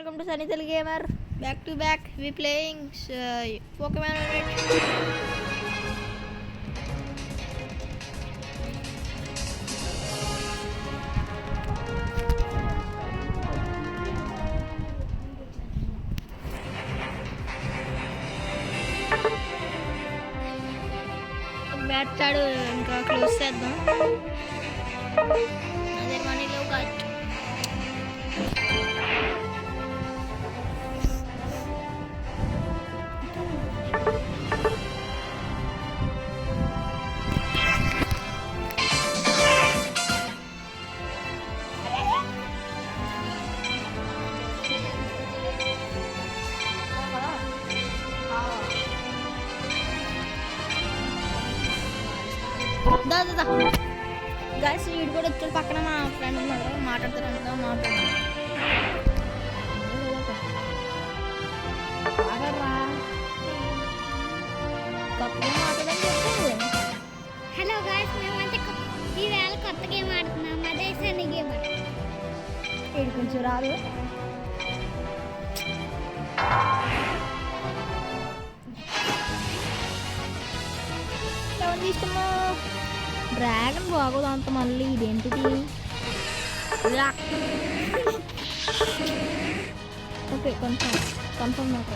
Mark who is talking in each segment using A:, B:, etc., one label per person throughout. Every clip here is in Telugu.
A: welcome to Sunny Telugu Gamer. Back to back, we playing Pokemon Red. Bat ఆడు ఇంకా క్లోజ్ చేద్దాం. అదే మనీలో కాదు. గైస్ వీడు కూడా వచ్చాడు. పక్కన మా ఫ్రెండ్ ఉన్నాడు, మాట్లాడుతారంట.
B: హలో గాయ్స్, మేమంటే ఈవేళ కొత్త గేమ్ ఆడుతున్నాం. అదే సన్నీ గేమర్.
A: వీడు కొంచెం రాదు. ఎవరు తీసుకున్నా? డ్రాగన్ బాగోదు అంత. మళ్ళీ ఇదేంటిది? ఓకే, కన్ఫర్మ్ నాకు.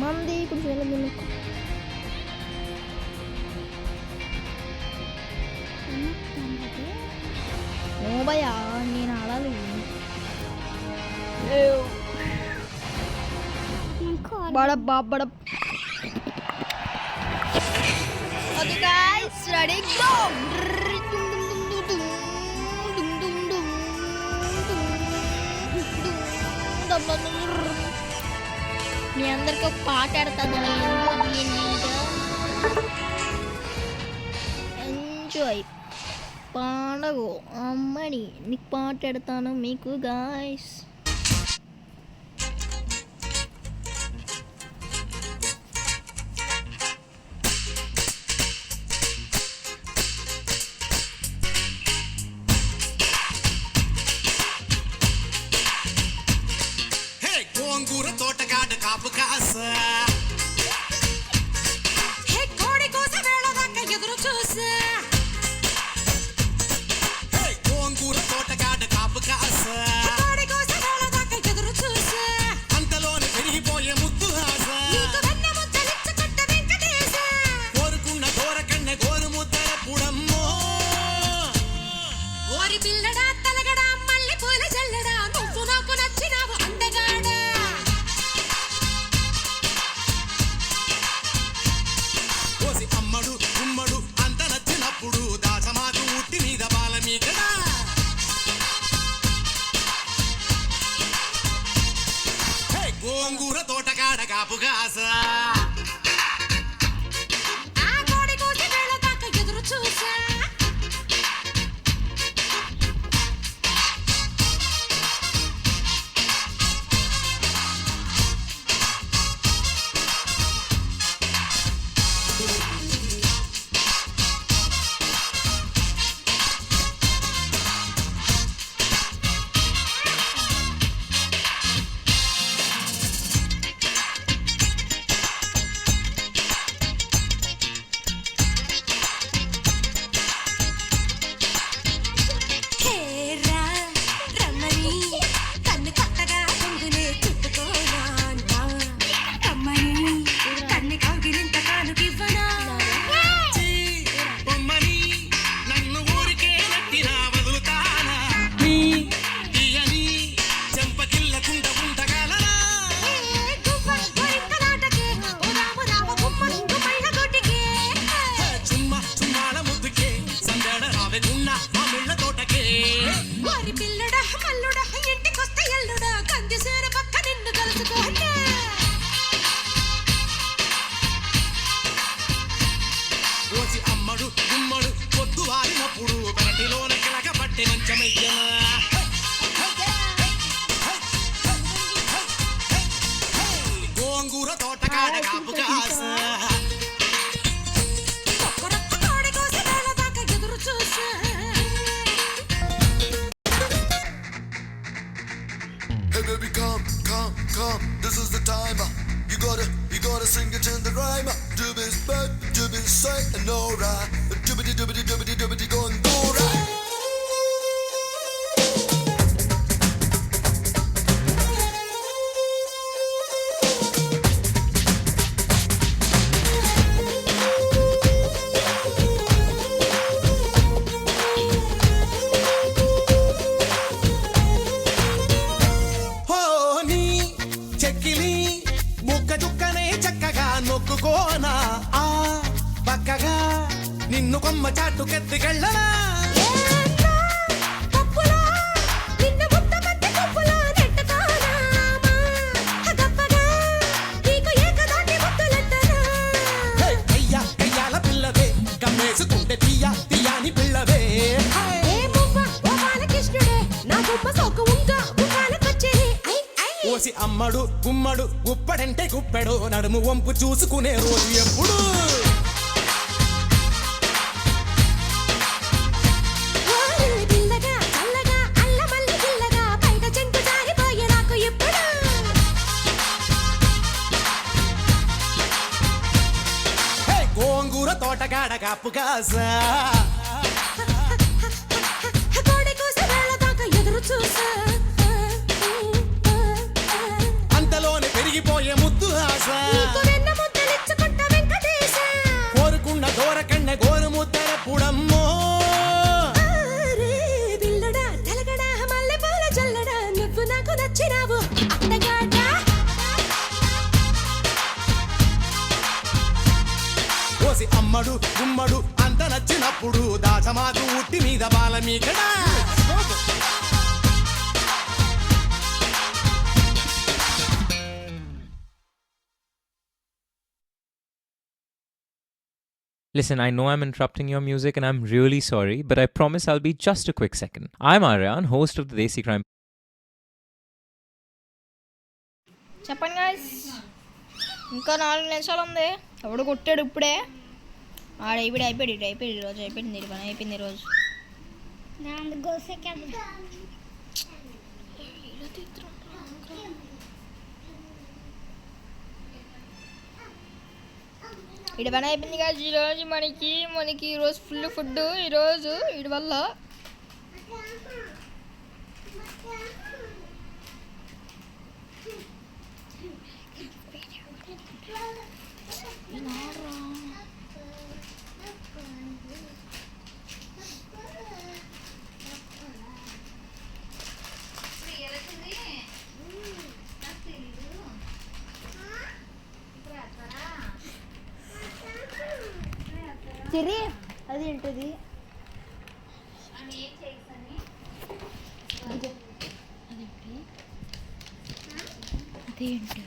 A: మంది కొంచెం వెళ్ళదు. భయా నేను ఆడాలి. బడబ్ ఓకే గైస్, రెడీ గో. మీ అందరికి ఒక పాట ఆడతాను. ఎంజాయ్ పాడగో అమ్మని. నీకు పాట ఆడతాను మీకు గాయస్.
C: తోటగాడు కాపు కాస కోడి కోస వేళ దాకా ఎదురు చూసా. గోంగూర తోటగాడు కాపు కాస కోడి కోస వేళ దాకా ఎదురు చూసా. అంతలోని పెరిగిపోయే ముద్దు హాస కోరుకున్న కోరకన్న గోరు ముద్దల పుడమ్మో. ఓరి పిల్లడా తలగడా మల్లె పూల జల్లడా నువ్వు నాకు నచ్చినావు అందగాడా. అమ్మడు ఉమ్మడు అంత నచ్చినప్పుడు దాసమాకు ఉట్టి మీద బాల మీకడా. గోంగూర తోటగాడ కాపుగాస కోడి కోసి వేళ దాకా ఎదురు చూసా.
D: Hey baby, come, this is the time. You gotta sing it in the rhyme. Doobies back, doobies say, and no right. Doobity doobity doobity doobity going go right.
C: మొక్కుకోనా ఆ పక్కగా నిన్ను కొమ్మ చాటుకెత్తికెళ్ళనా కయ్యాల పిల్లవే కమ్మేసుకుంటే తీయ తీయాని పిల్లవే ఓసి అమ్మడు గుమ్మడు గుప్పడంటే గుప్పెడు నడుము వంపు చూసుకునే రోజు ఎప్పుడు గోంగూర తోటగాడ కాపు కాసా అంతలోనే పెరిగిపోయే ముద్దు ఆశ కోరుకున్న దూరకన్న గోరు ముద్దర పుడమ్మో ఓసి అమ్మడు గుమ్మడు అంత నచ్చినప్పుడు దాచమాకు ఉట్టి మీద బాల మీకడా
E: Listen, I know I'm interrupting your music and I'm really sorry, but I promise I'll be just a quick second. I'm Aryan, host of the Desi Crime.
A: చెప్పండి గాయ్స్, ఇంకా 4 నిమిషాలు ఉంది. ఎవడు కొట్టాడు ఇప్పుడే? అయిపోయాడు ఈరోజు అయిపోయింది ఈరోజు. ఇటు పని అయిపోయింది కదా ఈరోజు మనకి ఈరోజు ఫుల్ ఫుడ్ ఈరోజు వీడి వల్ల. చెరి అది ఏంటది? అదేంటి?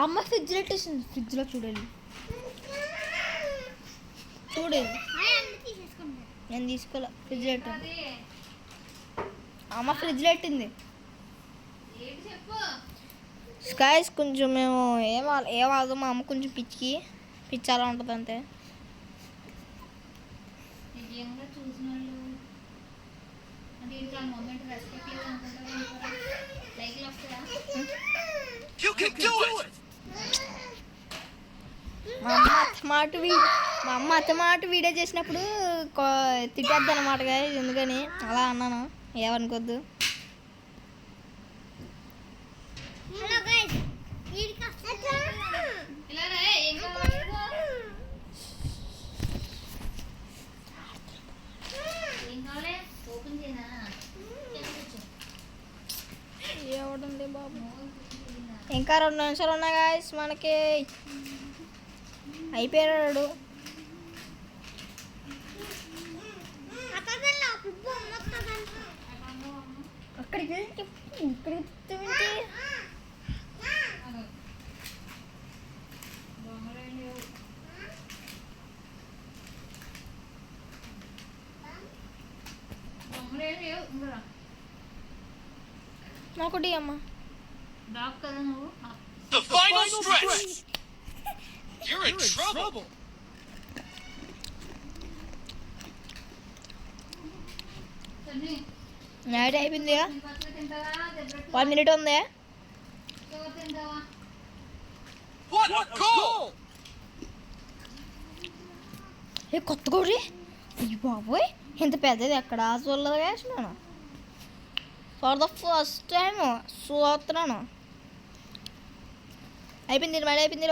A: అమ్మ ఫ్రిడ్జ్లో పెట్టేసింది. ఫ్రిడ్జ్లో చూడాలి. నేను తీసుకోలే. ఫ్రిడ్జ్లో పెట్టింది అమ్మ. ఫ్రిడ్జ్లో పెట్టింది. స్కైస్ కొంచెం మేము ఏమాదు మా అమ్మ కొంచెం పిచ్చాలా ఉంటుంది అంతే. మా అమ్మ అత్తమాట వీడియో చేసినప్పుడు తిట్టేద్దు అనమాట. ఎందుకని అలా అన్నాను, ఏమనుకోద్దు. ఏమండి బాబు, ఇంకా 2 నిమిషాలు ఉన్నాయి గాయ్స్. మనకి అయిపోయాడు. అక్కడికి ఒకటి అమ్మా.
F: The final stretch. You're
C: in trouble.
A: Night అయిపోయింది 1 minute ఉంది.
C: What a goal!
A: ఏ కొత్త గోరి అయ్యి బాబోయ్ ఇంత పెద్దది ఎక్కడ చూడలేదు గ్యాస్ నేను ఫర్ ద ఫస్ట్ టైం చూస్తున్నాను. అయిపోయింది మళ్ళీ అయిపోయింది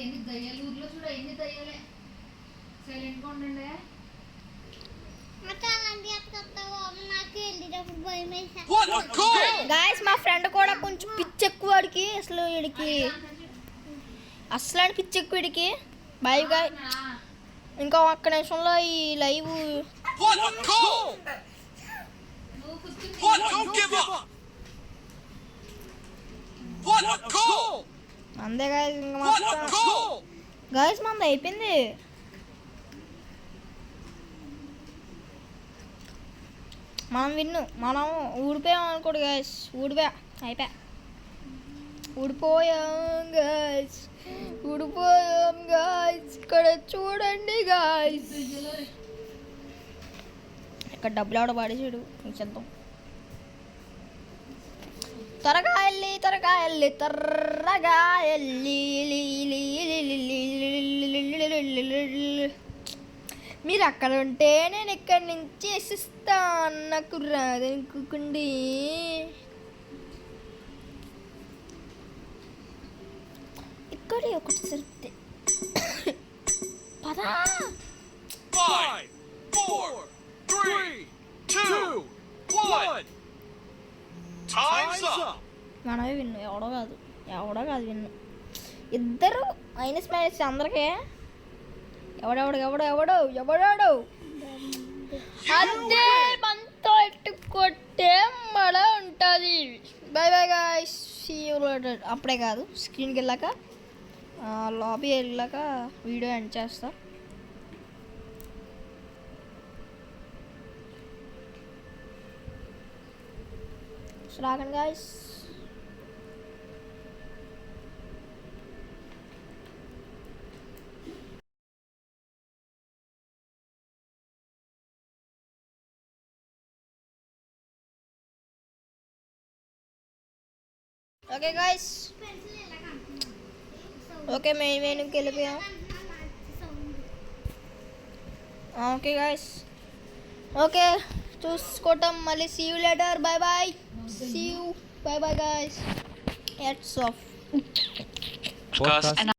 F: ఎన్ని దయ్యాలు ఊర్లో చూడ ఎన్ని దయ్యాలే సైలెంట్గా ఉండండి.
B: అక్క అలాంటి ఎత్తుకొస్తావు నాకు వెళ్ళేటప్పుడు భయం వేసా.
C: What a goal!
A: గాయస్ మా ఫ్రెండ్ కూడా కొంచెం పిచ్చి ఎక్కువ వాడికి అసలు వీడికి అసలు పిచ్చి ఎక్కువ వీడికి బాయ్ గాయ్. ఇంకా ఒక్క నిమిషంలో ఈ live
C: What a goal! What? Don't give up! What a goal!
A: అందే గాయస్ ఇంకా
C: What a
A: మొత్తం
C: goal!
A: గాయస్ మంది అయిపోయింది. మనం ఊడిపోయాం అనుకోడు గాయస్. అయిపోయా ఊడిపోయాం గాయస్ ఇక్కడ చూడండి గాయస్. ఇక్కడ డబ్బులు ఎవడ పాడేసాడు చెప్తాం. త్వరగా వెళ్ళి మీరు అక్కడ ఉంటే నేను ఇక్కడి నుంచి వేసిస్తా నాకు రాదనుకోకండి. ఇక్కడ ఒకటి సరిగ్గా పదా
C: 5, 4, 3, 2, 1. Time's up.
A: మనమే విన్ను. ఎవడో కాదు విన్ను. ఇద్దరు మైనస్ అందరికీ ఎవడో అదే మనతో ఎట్టు కొట్టే మడ ఉంటుంది. Bye guys, see you later. అప్పుడే కాదు స్క్రీన్కి వెళ్ళాక లాబీ వెళ్ళాక వీడియో ఎండ్ చేస్తా. రాగండి గాయ్స్. ఓకే గాయ్స్, ఓకే మెయిన్కి వెళ్ళిపోయాం. ఓకే గాయ్స్, ఓకే చూసుకోవటం మళ్ళీ see you later. Bye see you. Bye guys. Heads off.
E: Podcast